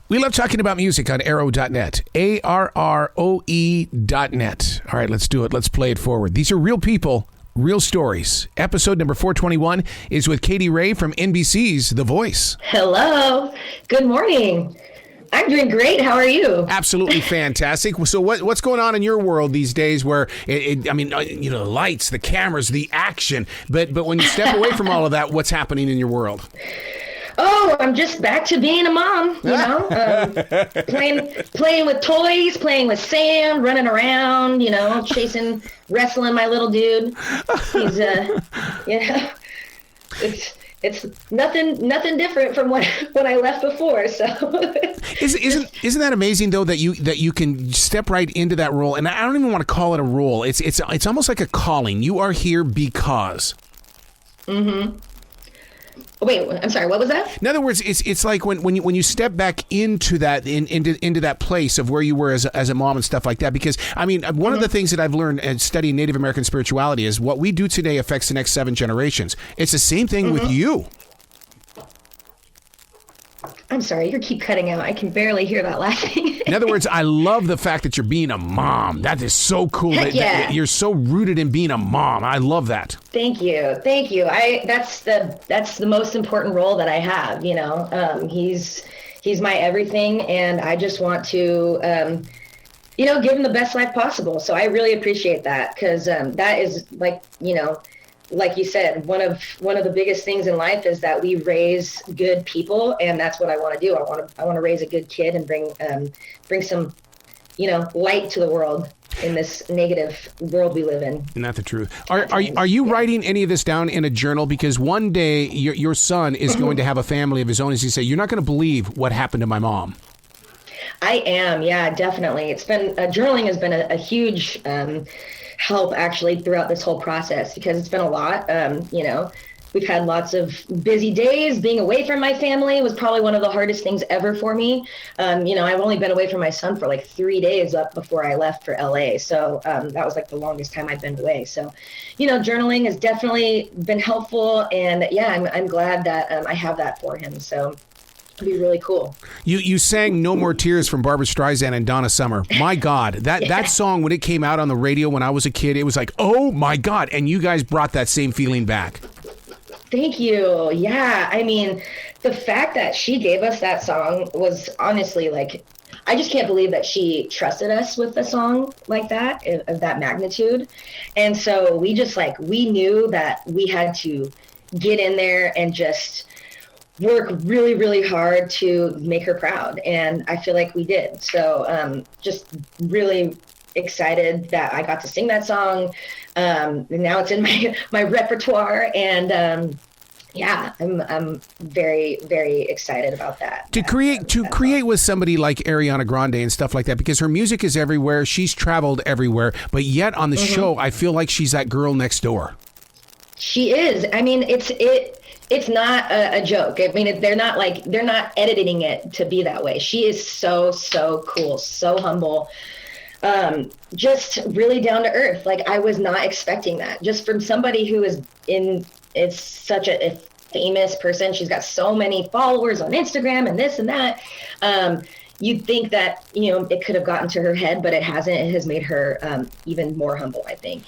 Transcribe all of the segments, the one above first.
We love talking about music on arrow.net. ARROE.net. All right, let's do it. Let's play it forward. These are real people, real stories. Episode number 421 is with Katie Ray from NBC's The Voice. Hello. Good morning. I'm doing great. How are you? Absolutely fantastic. So what's going on in your world these days where, the lights, the cameras, the action, but when you step away from all of that, what's happening in your world? Oh, I'm just back to being a mom, playing with toys, playing with Sam, running around, chasing, wrestling my little dude. He's, it's nothing different from when I left before. So isn't that amazing though that you can step right into that role? And I don't even want to call it a role. It's almost like a calling. You are here because. Mm-hmm. Wait, I'm sorry. What was that? In other words, it's like when you step back into that into that place of where you were as a mom and stuff like that. Because one of the things that I've learned studying Native American spirituality is what we do today affects the next 7 generations. It's the same thing with you. I'm sorry, you keep cutting out. I can barely hear that last thing. In other words, I love the fact that you're being a mom. That is so cool. That you're so rooted in being a mom. I love that. Thank you. That's the most important role that I have. He's my everything, and I just want to, give him the best life possible. So I really appreciate that because that is like you said, one of the biggest things in life is that we raise good people, and that's what I want to do. I want to raise a good kid and bring some, light to the world in this negative world we live in. Isn't that the truth? Are you writing any of this down in a journal? Because one day your son is going to have a family of his own, as you say. You're not going to believe what happened to my mom. I am, yeah, definitely. It's been journaling has been a huge help actually throughout this whole process because it's been a lot. We've had lots of busy days. Being away from my family was probably one of the hardest things ever for me. I've only been away from my son for like 3 days up before I left for LA. So that was like the longest time I've been away. So, journaling has definitely been helpful. And yeah, I'm glad that I have that for him. So it'd be really cool. You sang No More Tears from Barbra Streisand and Donna Summer. My God, that song, when it came out on the radio when I was a kid, it was like, oh my God. And you guys brought that same feeling back. Thank you. Yeah. The fact that she gave us that song was honestly I just can't believe that she trusted us with a song like that, of that magnitude. And so we just we knew that we had to get in there and just work really, really hard to make her proud. And I feel like we did. So just really excited that I got to sing that song. And now it's in my repertoire. And I'm very, very excited about that. To create with somebody like Ariana Grande and stuff like that, because her music is everywhere. She's traveled everywhere. But yet on the show, I feel like she's that girl next door. She is. It's not a joke. They're not editing it to be that way. She is so cool, so humble, just really down to earth. I was not expecting that just from somebody who is such a famous person. She's got so many followers on Instagram and this and that. You'd think that, it could have gotten to her head, but it hasn't. It has made her even more humble, I think,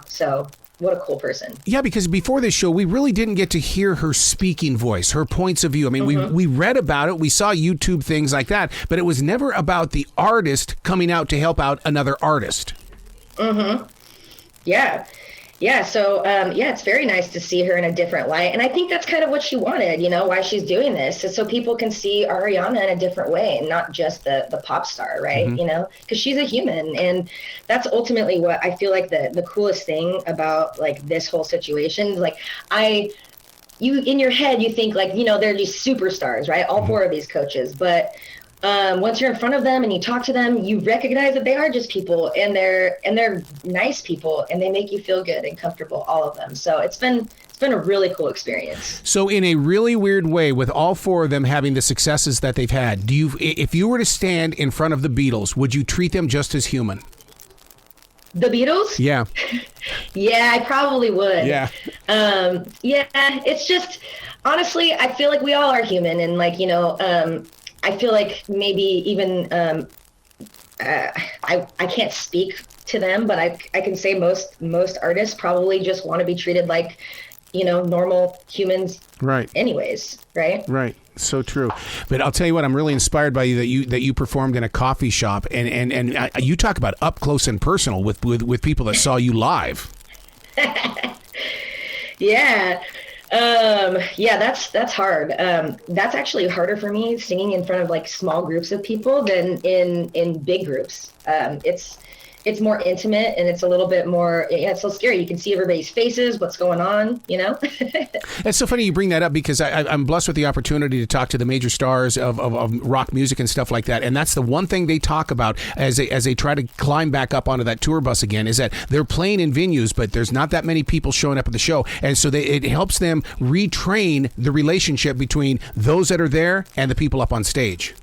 so. What a cool person. Yeah, because before this show, we really didn't get to hear her speaking voice, her points of view. We read about it. We saw YouTube things like that, but it was never about the artist coming out to help out another artist. Mm-hmm. Yeah. Yeah. So, it's very nice to see her in a different light. And I think that's kind of what she wanted, why she's doing this is so people can see Ariana in a different way and not just the pop star, right? Mm-hmm. Because she's a human. And that's ultimately what I feel like the coolest thing about this whole situation is you in your head, you think they're these superstars, right? All 4 of these coaches. But once you're in front of them and you talk to them, you recognize that they are just people and they're nice people and they make you feel good and comfortable, all of them. So it's been a really cool experience. So in a really weird way, with all 4 of them having the successes that they've had, if you were to stand in front of the Beatles, would you treat them just as human? The Beatles? Yeah. Yeah, I probably would. Yeah. It's just, honestly, I feel like we all are human and I feel like maybe even, I can't speak to them, but I can say most artists probably just want to be treated like, normal humans. Right. Anyways. Right. Right. So true. But I'll tell you what, I'm really inspired by you that you performed in a coffee shop, and you talk about up close and personal with people that saw you live. Yeah. Yeah, that's hard. That's actually harder for me, singing in front of like small groups of people than in big groups. It's more intimate, and it's a little bit more, it's so scary. You can see everybody's faces, what's going on, It's so funny you bring that up, because I'm blessed with the opportunity to talk to the major stars of rock music and stuff like that. And that's the one thing they talk about as they try to climb back up onto that tour bus again, is that they're playing in venues, but there's not that many people showing up at the show. And so it helps them retrain the relationship between those that are there and the people up on stage.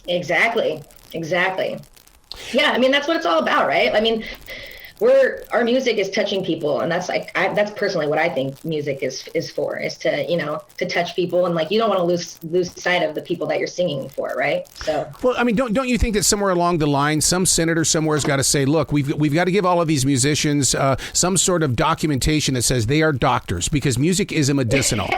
Exactly. Yeah, I mean, that's what it's all about, right? I mean, our music is touching people, and that's that's personally what I think music is to touch people, and like, you don't want to lose sight of the people that you're singing for, right? So, well, I mean, don't you think that somewhere along the line, some senator somewhere's got to say, look, we've got to give all of these musicians some sort of documentation that says they are doctors, because music is a medicinal.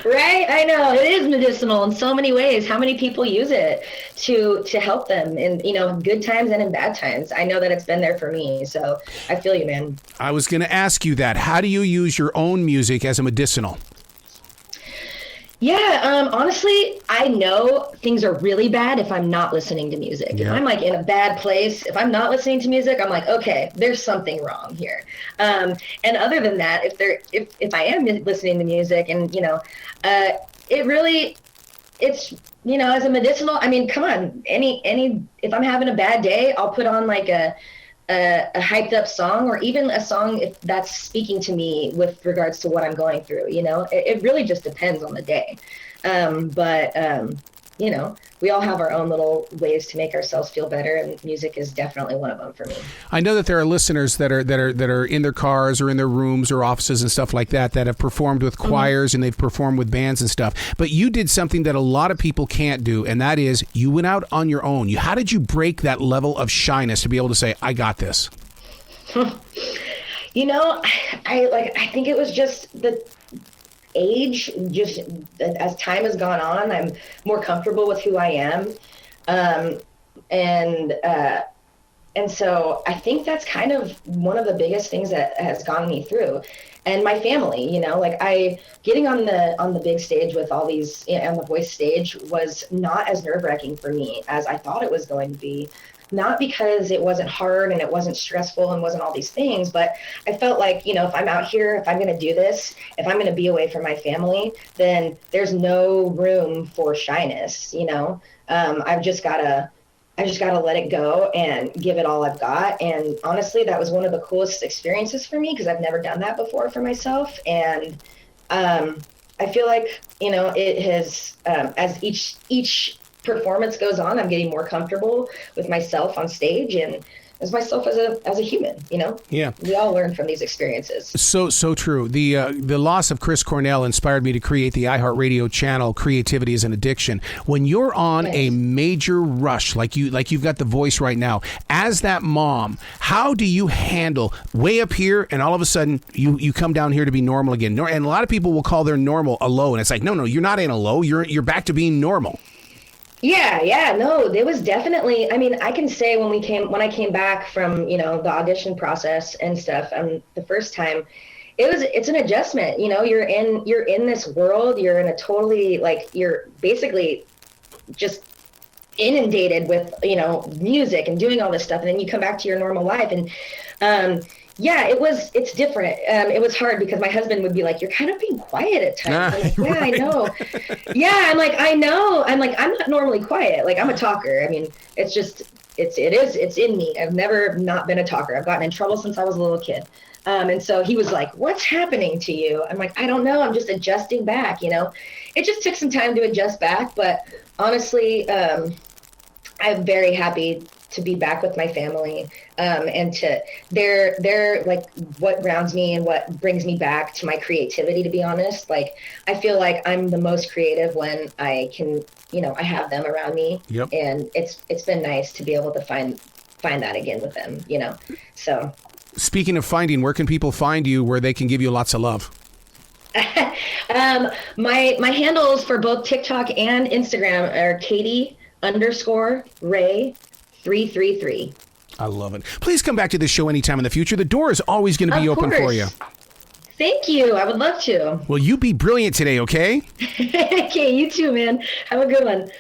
Right, I know, it is medicinal in so many ways. How many people use it to help them in good times and in bad times? I know that it's been there for me, so I feel you, man. I was going to ask you that. How do you use your own music as a medicinal? Yeah, honestly, I know things are really bad if I'm not listening to music. Yeah. If I'm like in a bad place, if I'm not listening to music, I'm like, okay, there's something wrong here. And other than that, if I am listening to music, and it's as a medicinal. I mean, come on, if I'm having a bad day, I'll put on like a hyped up song, or even a song if that's speaking to me with regards to what I'm going through. It really just depends on the day. But we all have our own little ways to make ourselves feel better, and music is definitely one of them for me. I know that there are listeners that are in their cars or in their rooms or offices and stuff like that have performed with choirs, and they've performed with bands and stuff. But you did something that a lot of people can't do, and that is you went out on your own. How did you break that level of shyness to be able to say, I got this? I think it was just the age. Just as time has gone on, I'm more comfortable with who I am, and so I think that's kind of one of the biggest things that has gotten me through. And my family, getting on the big stage with all these, on the voice stage, was not as nerve-wracking for me as I thought it was going to be. Not because it wasn't hard and it wasn't stressful and wasn't all these things, but I felt like, if I'm out here, if I'm going to do this, if I'm going to be away from my family, then there's no room for shyness. I've just got to let it go and give it all I've got. And honestly, that was one of the coolest experiences for me, because I've never done that before for myself. And I feel like, it has, as each performance goes on, I'm getting more comfortable with myself on stage and as myself as a human. Yeah, we all learn from these experiences. So true. The loss of Chris Cornell inspired me to create the iHeartRadio channel Creativity is an Addiction. When you're on a major rush like you've got the voice right now, as that mom, how do you handle way up here and all of a sudden you come down here to be normal again? And a lot of people will call their normal a low, and it's like, no, you're not in a low. You're back to being normal. Yeah, no, there was definitely, I mean, I can say when I came back from, the audition process and stuff, the first time, it's an adjustment. You're in this world, you're in a totally, you're basically just inundated with, music and doing all this stuff. And then you come back to your normal life. And, it's different. It was hard because my husband would be like, you're kind of being quiet at times. I'm like, I know. Yeah. I'm like, I know. I'm like, I'm not normally quiet. Like, I'm a talker. I mean, it's in me. I've never not been a talker. I've gotten in trouble since I was a little kid. And so he was like, what's happening to you? I'm like, I don't know. I'm just adjusting back. It just took some time to adjust back. But honestly, I'm very happy to be back with my family, and they're like what grounds me and what brings me back to my creativity, to be honest. Like, I feel like I'm the most creative when I can, I have them around me. Yep. And it's been nice to be able to find that again with them, so. Speaking of finding, where can people find you where they can give you lots of love? My handles for both TikTok and Instagram are Katie_Ray333. I love it. Please come back to this show anytime in the future. The door is always going to be open for you. Thank you. I would love to. Well, you be brilliant today, okay? Okay, you too, man. Have a good one.